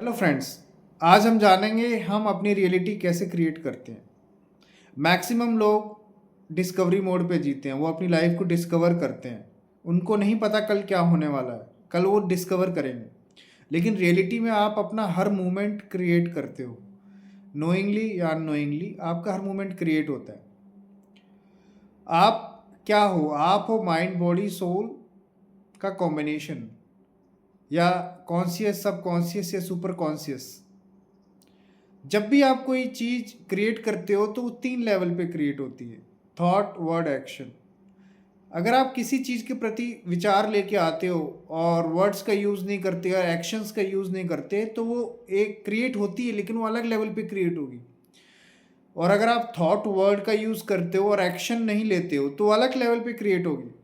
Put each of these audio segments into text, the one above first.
Hello friends. आज हम जानेंगे हम अपनी रियलिटी कैसे क्रिएट करते हैं। मैक्सिमम लोग डिस्कवरी मोड पे जीते हैं, वो अपनी लाइफ को डिस्कवर करते हैं। उनको नहीं पता कल क्या होने वाला है, कल वो डिस्कवर करेंगे। लेकिन रियलिटी में आप अपना हर मोमेंट क्रिएट करते हो। नोइंगली या अननोइंगली आपका हर मोमेंट क्रिएट होता है। आप क्या हो? आप हो माइंड बॉडी सोल का कॉम्बिनेशन, या कॉन्शियस सब कॉन्शियस या सुपर कॉन्शियस। जब भी आप कोई चीज़ क्रिएट करते हो तो वो 3 लेवल पे क्रिएट होती है: थॉट, वर्ड, एक्शन। अगर आप किसी चीज़ के प्रति विचार लेके आते हो और वर्ड्स का यूज़ नहीं करते और एक्शंस का यूज़ नहीं करते, तो वो एक क्रिएट होती है लेकिन वो अलग लेवल पे क्रिएट होगी। और अगर आप थॉट वर्ड का यूज़ करते हो और एक्शन नहीं लेते हो तो अलग लेवल पे क्रिएट होगी।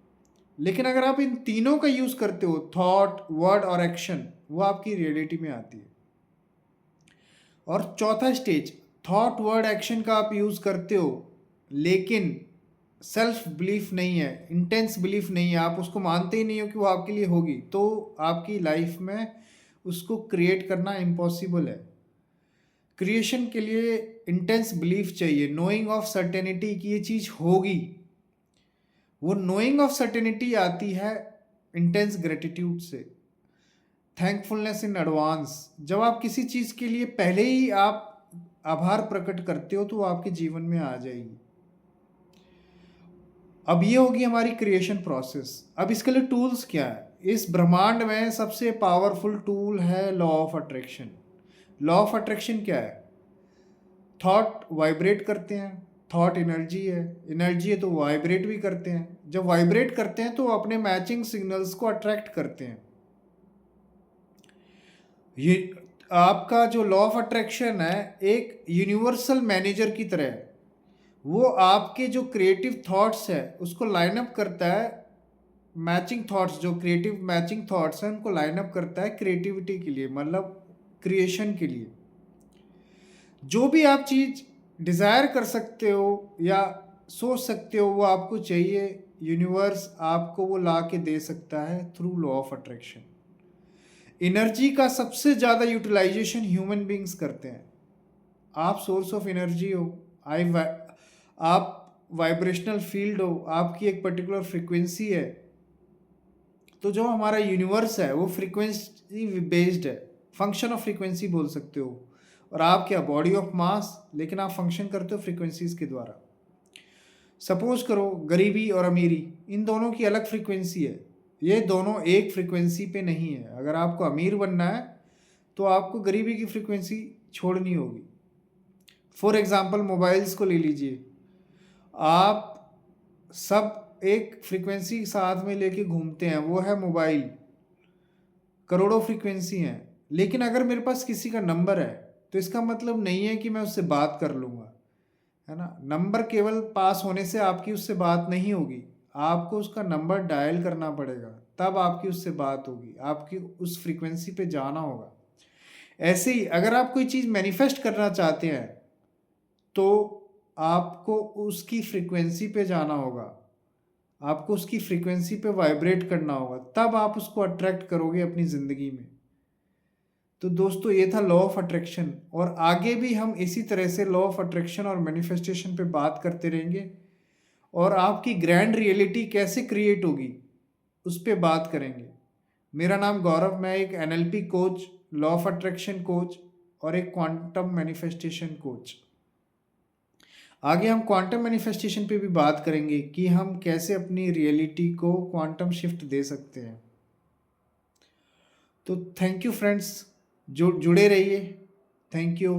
लेकिन अगर आप इन तीनों का यूज़ करते हो, थॉट वर्ड और एक्शन, वो आपकी रियलिटी में आती है। और चौथा स्टेज, थॉट वर्ड एक्शन का आप यूज़ करते हो लेकिन सेल्फ बिलीफ नहीं है, इंटेंस बिलीफ नहीं है, आप उसको मानते ही नहीं हो कि वो आपके लिए होगी, तो आपकी लाइफ में उसको क्रिएट करना इम्पॉसिबल है। क्रिएशन के लिए इंटेंस बिलीफ चाहिए, नोइंग ऑफ सर्टेनिटी कि ये चीज़ होगी। वो नोइंग ऑफ सर्टेनिटी आती है इंटेंस ग्रेटिट्यूड से, थैंकफुलनेस इन एडवांस। जब आप किसी चीज़ के लिए पहले ही आप आभार प्रकट करते हो तो वो आपके जीवन में आ जाएगी। अब ये होगी हमारी क्रिएशन प्रोसेस। अब इसके लिए टूल्स क्या है? इस ब्रह्मांड में सबसे पावरफुल टूल है law of attraction. Law of attraction क्या है? थॉट वाइब्रेट करते हैं, थॉट एनर्जी है तो वाइब्रेट भी करते हैं। जब वाइब्रेट करते हैं तो अपने मैचिंग सिग्नल्स को अट्रैक्ट करते हैं। ये आपका जो लॉ ऑफ अट्रैक्शन है एक यूनिवर्सल मैनेजर की तरह है। वो आपके जो क्रिएटिव थॉट्स है उसको लाइन अप करता है। मैचिंग थॉट्स, जो क्रिएटिव मैचिंग थॉट्स हैं उनको लाइन अप करता है क्रिएटिविटी के लिए, मतलब क्रिएशन के लिए। जो भी आप चीज़ डिज़ायर कर सकते हो या सोच सकते हो वो आपको चाहिए, यूनिवर्स आपको वो ला के दे सकता है through law of attraction. Energy का सबसे ज़्यादा यूटिलाइजेशन ह्यूमन बींग्स करते हैं। आप सोर्स ऑफ एनर्जी हो, आप वाइब्रेशनल फील्ड हो, आपकी एक पर्टिकुलर फ्रीक्वेंसी है। तो जो हमारा यूनिवर्स है वो फ्रीक्वेंसी बेस्ड है, फंक्शन ऑफ फ्रीक्वेंसी बोल सकते हो। और आप क्या, बॉडी ऑफ मास, लेकिन आप फंक्शन करते हो फ्रीक्वेंसीज के द्वारा। सपोज करो गरीबी और अमीरी, इन दोनों की अलग फ्रीक्वेंसी है, ये दोनों एक फ्रीक्वेंसी पे नहीं है। अगर आपको अमीर बनना है तो आपको गरीबी की फ्रीक्वेंसी छोड़नी होगी। फॉर एग्जांपल मोबाइल्स को ले लीजिए, आप सब एक फ्रीक्वेंसी साथ में लेके घूमते हैं, वो है मोबाइल। करोड़ों फ्रीक्वेंसी हैं, लेकिन अगर मेरे पास किसी का नंबर है तो इसका मतलब नहीं है कि मैं उससे बात कर लूँगा, है ना। नंबर केवल पास होने से आपकी उससे बात नहीं होगी, आपको उसका नंबर डायल करना पड़ेगा, तब आपकी उससे बात होगी, आपकी उस फ्रीक्वेंसी पे जाना होगा। ऐसे ही अगर आप कोई चीज़ मैनिफेस्ट करना चाहते हैं तो आपको उसकी फ्रीक्वेंसी पे जाना होगा, आपको उसकी फ्रीक्वेंसी पे वाइब्रेट करना होगा, तब आप उसको अट्रैक्ट करोगे अपनी ज़िंदगी में। तो दोस्तों ये था लॉ ऑफ अट्रैक्शन, और आगे भी हम इसी तरह से लॉ ऑफ अट्रैक्शन और मैनिफेस्टेशन पे बात करते रहेंगे, और आपकी ग्रैंड रियलिटी कैसे क्रिएट होगी उस पे बात करेंगे। मेरा नाम गौरव, मैं एक NLP coach, law of attraction coach और एक क्वांटम मैनिफेस्टेशन कोच। आगे हम क्वांटम मैनिफेस्टेशन पे भी बात करेंगे कि हम कैसे अपनी रियलिटी को क्वांटम शिफ्ट दे सकते हैं। तो थैंक यू फ्रेंड्स, जुड़े रहिए। Thank you.